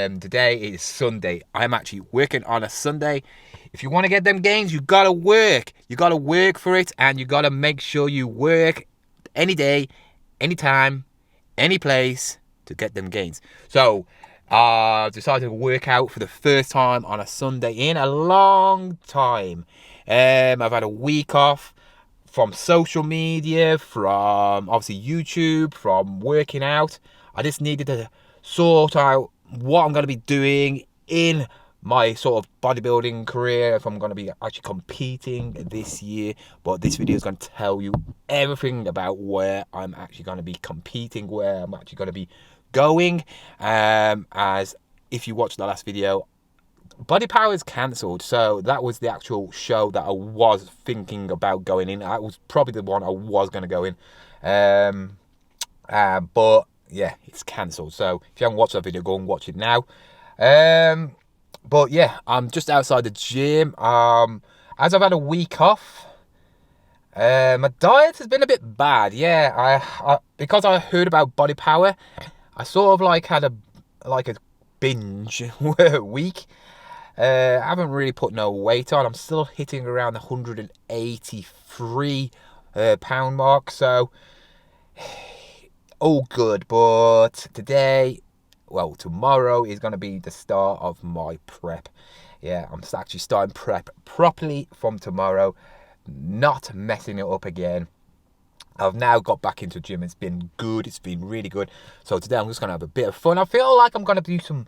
Today is Sunday. I'm actually working on a Sunday. If you want to get them gains, you gotta work. You gotta work for it, and you gotta make sure you work any day, anytime, any place to get them gains. So I decided to work out for the first time on a Sunday in a long time. I've had a week off from social media, from obviously YouTube, from working out. I just needed to sort out what I'm going to be doing in my sort of bodybuilding career, if I'm going to be actually competing this year. But this video is going to tell you everything about where I'm actually going to be competing, where I'm actually going to be going. As if you watched the last video, Bodypower is cancelled, so that was the actual show that I was thinking about going in. That was probably the one I was going to go in. But yeah, it's cancelled. So if you haven't watched that video, go and watch it now. But yeah, I'm just outside the gym. As I've had a week off, my diet has been a bit bad. Yeah, I because I heard about Bodypower, I sort of like had a binge week. I haven't really put no weight on. I'm still hitting around the 183 pound mark. So all good. But tomorrow is going to be the start of my prep. Yeah, I'm actually starting prep properly from tomorrow, not messing it up again. I've now got back into the gym. It's been good. It's been really good. So today I'm just going to have a bit of fun. I feel like I'm going to do some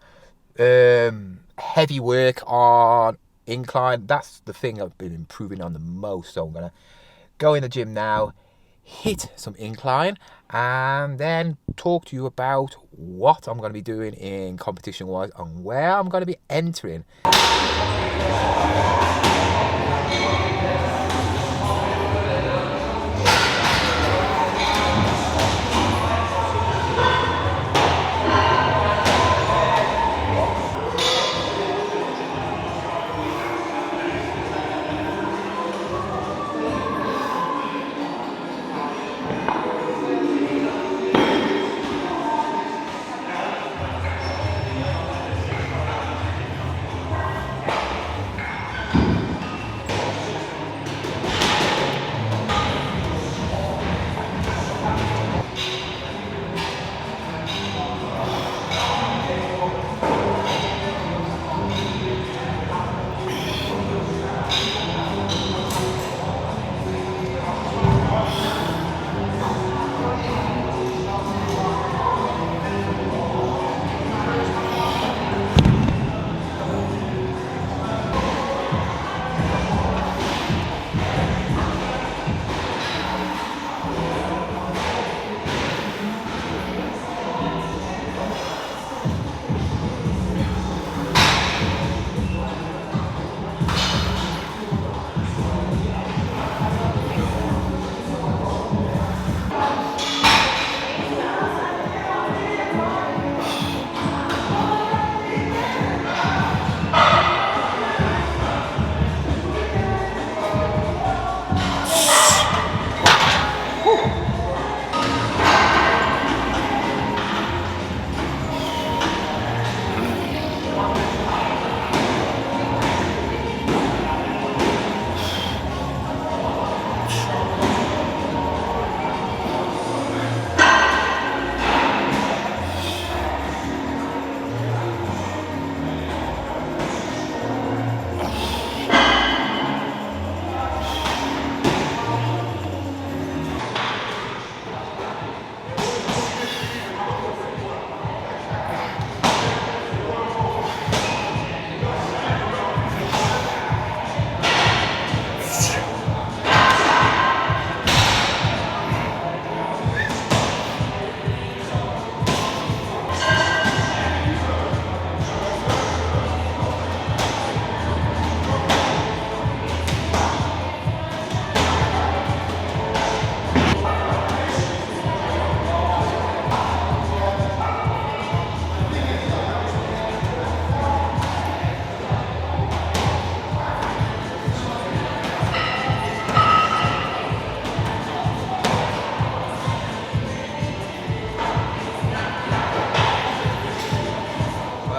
heavy work on incline. That's the thing I've been improving on the most. So I'm going to go in the gym now, hit some incline, and then talk to you about what I'm going to be doing in competition wise and where I'm going to be entering.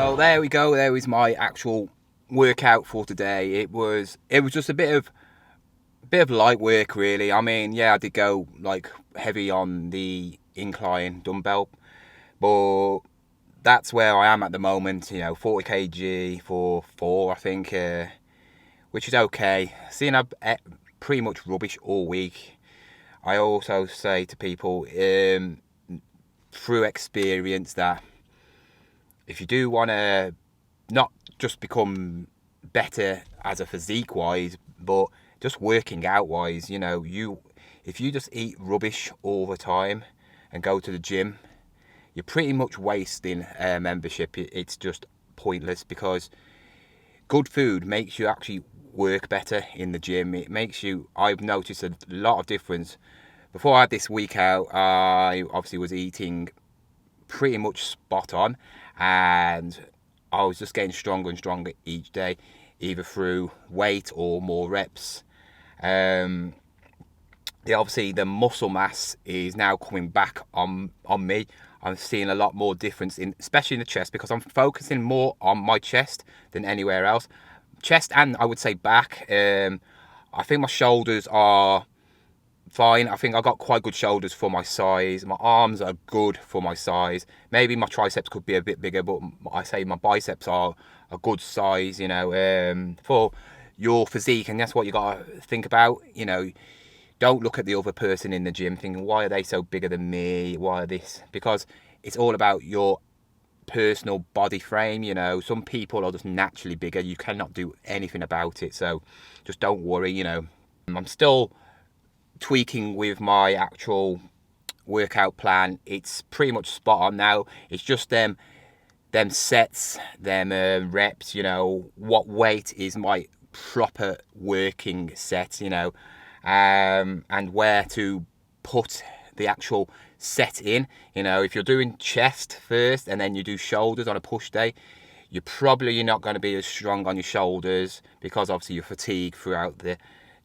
Well, there we go. There is my actual workout for today. It was just a bit of light work, really. I mean, yeah, I did go like heavy on the incline dumbbell, but that's where I am at the moment. 40 kg for 4, I think, which is okay. Seeing I've pretty much rubbish all week. I also say to people through experience that if you do want to not just become better as a physique wise, but just working out wise, if you just eat rubbish all the time and go to the gym, you're pretty much wasting membership. It's just pointless, because good food makes you actually work better in the gym. I've noticed a lot of difference. Before I had this week out, I obviously was eating pretty much spot on, and I was just getting stronger and stronger each day, either through weight or more reps. Obviously the muscle mass is now coming back on me. I'm seeing a lot more difference especially in the chest, because I'm focusing more on my chest than anywhere else. Chest, and I would say back. I think my shoulders are fine. I think I got quite good shoulders for my size. My arms are good for my size. Maybe my triceps could be a bit bigger, but I say my biceps are a good size, for your physique. And that's what you got to think about. Don't look at the other person in the gym thinking, why are they so bigger than me? Why are this? Because it's all about your personal body frame. Some people are just naturally bigger. You cannot do anything about it. So just don't worry. I'm still tweaking with my actual workout plan. It's pretty much spot on now. It's just them sets, them reps, what weight is my proper working set, and where to put the actual set in. If you're doing chest first and then you do shoulders on a push day, you're probably not going to be as strong on your shoulders, because obviously you're fatigued throughout the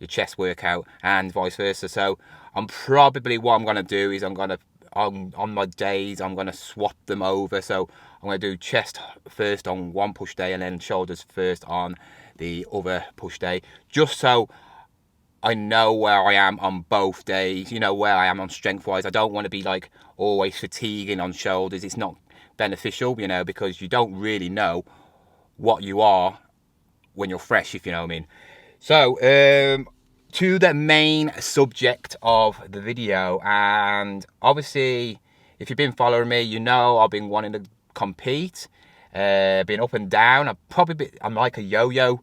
chest workout, and vice versa. So what I'm going to do is on my days, I'm going to swap them over. So I'm going to do chest first on one push day and then shoulders first on the other push day, just so I know where I am on both days, where I am on strength wise. I don't want to be like always fatiguing on shoulders. It's not beneficial, because you don't really know what you are when you're fresh, if you know what I mean. So to the main subject of the video, and obviously if you've been following me, I've been wanting to compete, been up and down. I'm like a yo-yo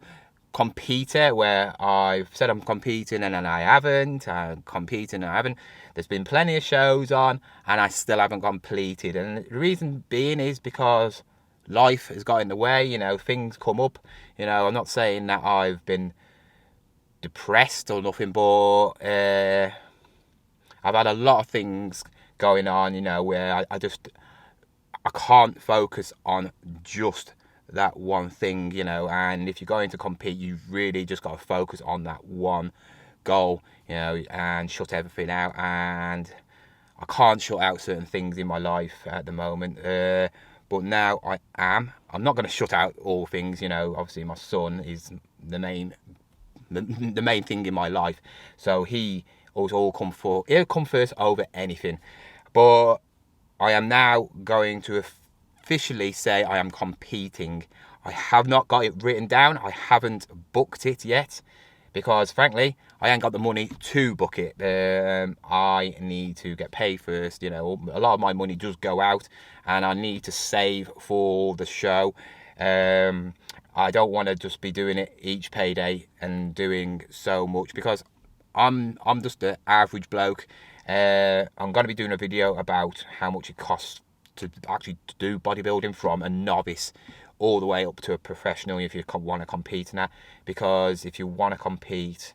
competitor, where I've said I'm competing and then I haven't, I'm competing and I haven't. There's been plenty of shows on and I still haven't completed, and the reason being is because life has got in the way. Things come up. I'm not saying that I've been depressed or nothing, but I've had a lot of things going on, where I can't focus on just that one thing, and if you're going to compete, you've really just got to focus on that one goal, and shut everything out. And I can't shut out certain things in my life at the moment, but now I'm not going to shut out all things. Obviously my son is the main thing in my life, so he'll come first over anything. But I am now going to officially say I am competing. I have not got it written down. I haven't booked it yet, because frankly I ain't got the money to book it. I need to get paid first. A lot of my money does go out, and I need to save for the show. I don't want to just be doing it each payday and doing so much, because I'm just an average bloke. I'm going to be doing a video about how much it costs to actually do bodybuilding, from a novice all the way up to a professional, if you want to compete in that. Because if you want to compete,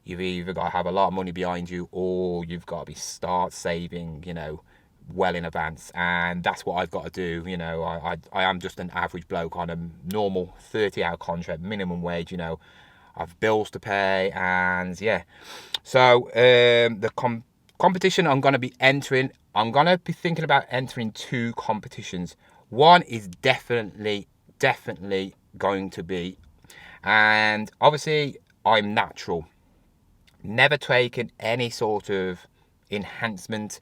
you've either got to have a lot of money behind you, or you've got to start saving, well in advance, and that's what I've got to do. I am just an average bloke on a normal 30-hour contract, minimum wage. I've bills to pay, and yeah. So the competition I'm going to be entering, I'm going to be thinking about entering 2 competitions. One is definitely going to be, and obviously I'm natural. Never taken any sort of enhancement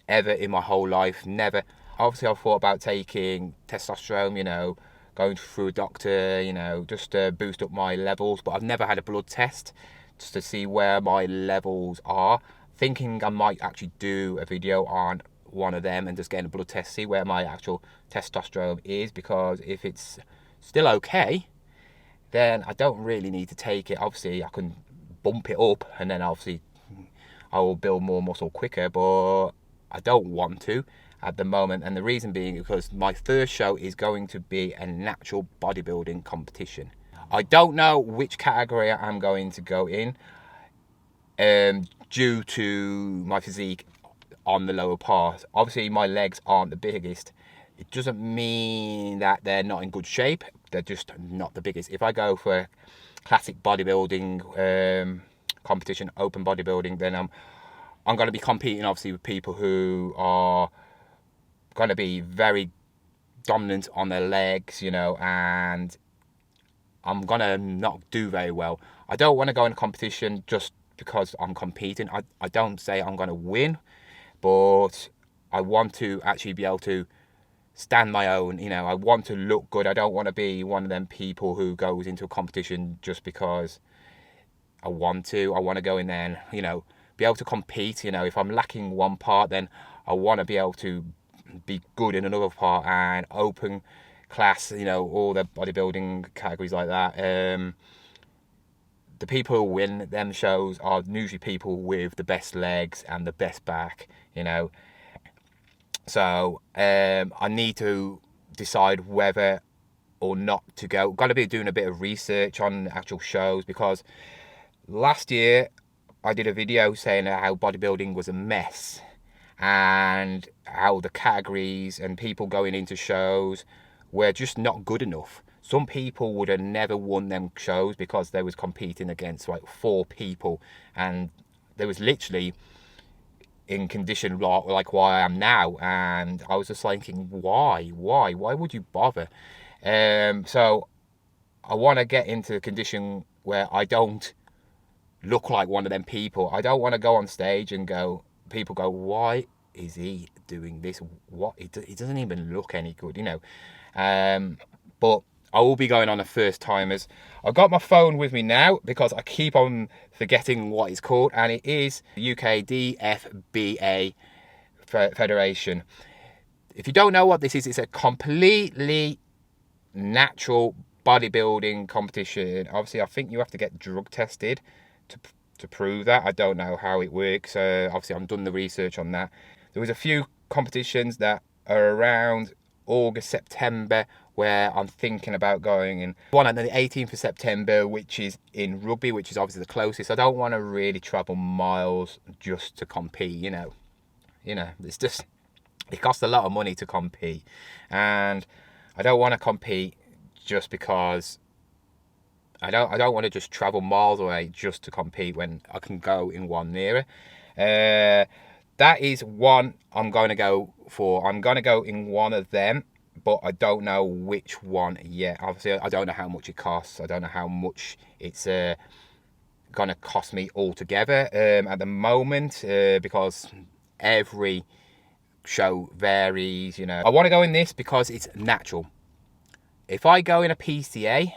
ever in my whole life. Never. Obviously, I've thought about taking testosterone, going through a doctor, just to boost up my levels. But I've never had a blood test just to see where my levels are. Thinking I might actually do a video on one of them and just getting a blood test, see where my actual testosterone is. Because if it's still okay, then I don't really need to take it. Obviously, I can bump it up and then obviously I will build more muscle quicker, but I don't want to at the moment. And the reason being because my first show is going to be a natural bodybuilding competition. I don't know which category I'm going to go in due to my physique on the lower part. Obviously, my legs aren't the biggest. It doesn't mean that they're not in good shape. They're just not the biggest. If I go for a classic bodybuilding competition, open bodybuilding, then I'm going to be competing obviously with people who are going to be very dominant on their legs, and I'm going to not do very well. I don't want to go in a competition just because I'm competing. I don't say I'm going to win, but I want to actually be able to stand my own. I want to look good. I don't want to be one of them people who goes into a competition just because I want to. I want to go in there and, be able to compete. If I'm lacking one part, then I want to be able to be good in another part, and open class, all the bodybuilding categories like that. The people who win them shows are usually people with the best legs and the best back, So I need to decide whether or not to go. Got to be doing a bit of research on actual shows, because last year I did a video saying how bodybuilding was a mess and how the categories and people going into shows were just not good enough. Some people would have never won them shows because they was competing against like 4 people, and there was literally in condition like why I am now, and I was just thinking, why would you bother? So I want to get into a condition where I don't look like one of them people. I don't want to go on stage and people go, why is he doing this? What, he doesn't even look any good, but I will be going on a first timers. I've got my phone with me now because I keep on forgetting what it's called, and it is UK DFBA Federation. If you don't know what this is, it's a completely natural bodybuilding competition. Obviously, I think you have to get drug tested to prove that. I don't know how it works. Obviously, I've done the research on that. There was a few competitions that are around August, September, where I'm thinking about going in. One on the 18th of September, which is in Rugby, which is obviously the closest. I don't want to really travel miles just to compete, It's just, it costs a lot of money to compete. And I don't want to compete just because I don't want to just travel miles away just to compete when I can go in one nearer. That is one I'm going to go for. I'm going to go in one of them, but I don't know which one yet. Obviously, I don't know how much it costs. I don't know how much it's going to cost me altogether at the moment, because every show varies, I want to go in this because it's natural. If I go in a PCA,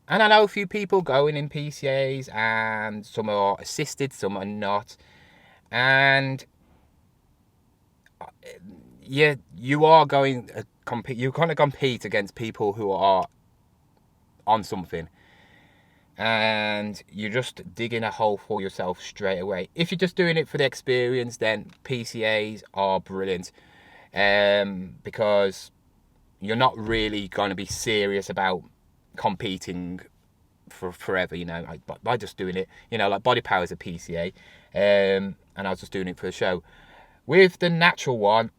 and I know a few people going in PCAs, and some are assisted, some are not, and you are going to compete. You're going to compete against people who are on something, and you're just digging a hole for yourself straight away. If you're just doing it for the experience, then PCAs are brilliant, because you're not really going to be serious about competing for forever, like by just doing it, like Bodypower is a PCA, and I was just doing it for the show. With the natural one,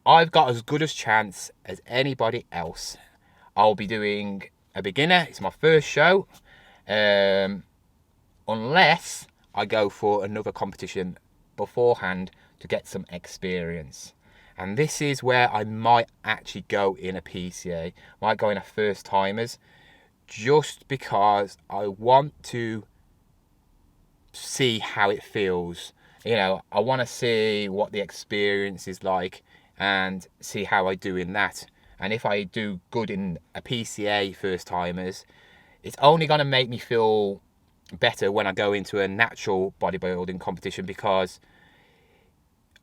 I've got as good a chance as anybody else. I'll be doing a beginner. It's my first show, unless I go for another competition beforehand to get some experience. And this is where I might actually go in a PCA, might go in a first timers, just because I want to see how it feels. I want to see what the experience is like and see how I do in that. And if I do good in a PCA first timers, it's only going to make me feel better when I go into a natural bodybuilding competition, because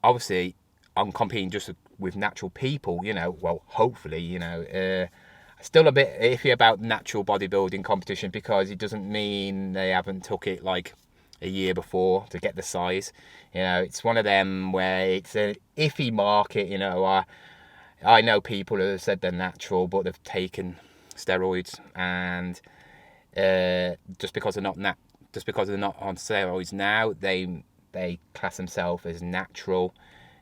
obviously I'm competing just with natural people, well, hopefully, still a bit iffy about natural bodybuilding competition, because it doesn't mean they haven't took it like a year before to get the size. It's one of them where it's an iffy market. I know people who have said they're natural, but they've taken steroids, and just because they're not on steroids now, they class themselves as natural.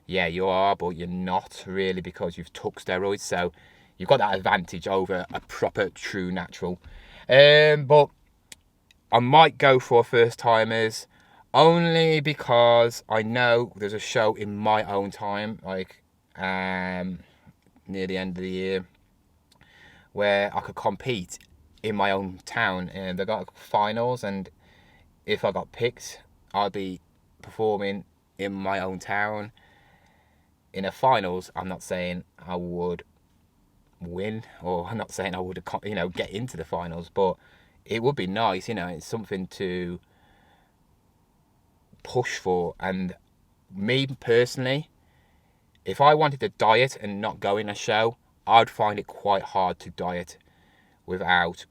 Yeah, you are, but you're not really, because you've took steroids. So you've got that advantage over a proper, true natural. But I might go for first timers, only because I know there's a show in my own time, like near the end of the year, where I could compete in my own town, and they got finals, and if I got picked, I'd be performing in my own town in a finals. I'm not saying I would win, or I'm not saying I would get into the finals, but it would be nice. It's something to push for. And me personally, if I wanted to diet and not go in a show, I'd find it quite hard to diet without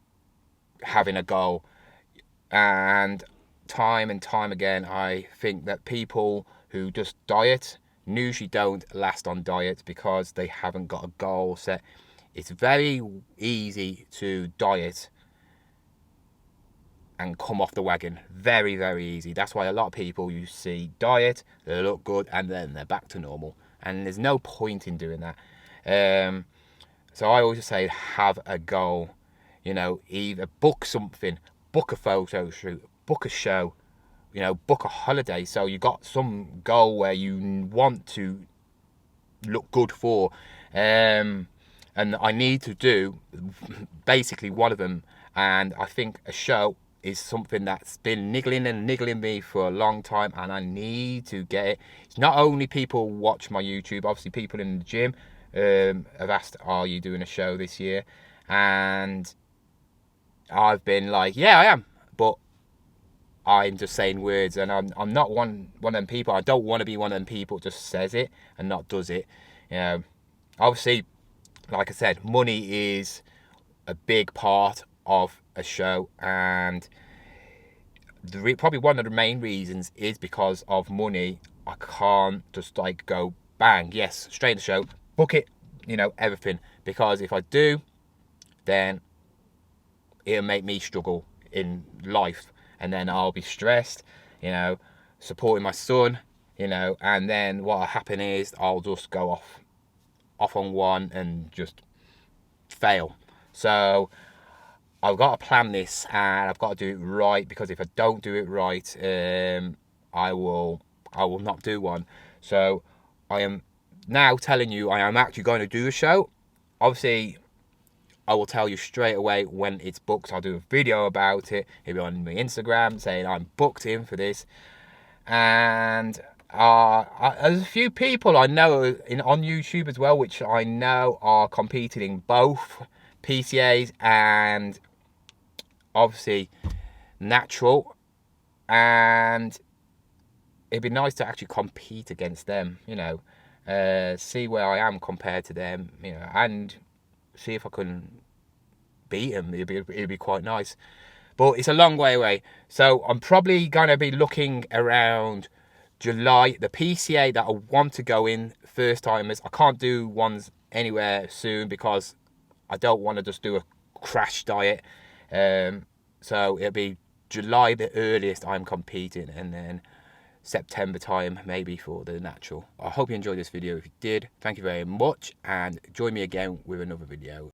having a goal. And time again, I think that people who just diet usually don't last on diet, because they haven't got a goal set. It's very easy to diet and come off the wagon. Very, very easy. That's why a lot of people you see diet, they look good, and then they're back to normal. And there's no point in doing that. So I always say, have a goal. Either book something, book a photo shoot, book a show, book a holiday. So you got some goal where you want to look good for. And I need to do basically one of them. And I think a show is something that's been niggling me for a long time, and I need to get it. It's not only people watch my YouTube, obviously people in the gym have asked, are you doing a show this year? And I've been like, yeah, I am, but I'm just saying words, and I'm not one of them people. I don't want to be one of them people who just says it and not does it. Obviously, like I said, money is a big part of a show, and probably one of the main reasons is because of money. I can't just like go bang, yes, straight to the show, book it, everything, because if I do, then it'll make me struggle in life, and then I'll be stressed, supporting my son, and then what'll happen is I'll just go off on one and just fail. So I've got to plan this, and I've got to do it right, because if I don't do it right, I will not do one. So I am now telling you, I am actually going to do a show. Obviously, I will tell you straight away when it's booked. I'll do a video about it. It'll be on my Instagram saying I'm booked in for this. And there's a few people I know on YouTube as well, which I know are competing in both PCAs and obviously natural, and it'd be nice to actually compete against them, see where I am compared to them, and see if I can beat them. It'd be quite nice, but it's a long way away. So I'm probably gonna be looking around July. The PCA that I want to go in first timers, I can't do ones anywhere soon because I don't want to just do a crash diet. So it'll be July the earliest I'm competing, and then September time maybe for the natural. I hope you enjoyed this video. If you did, thank you very much, and join me again with another video.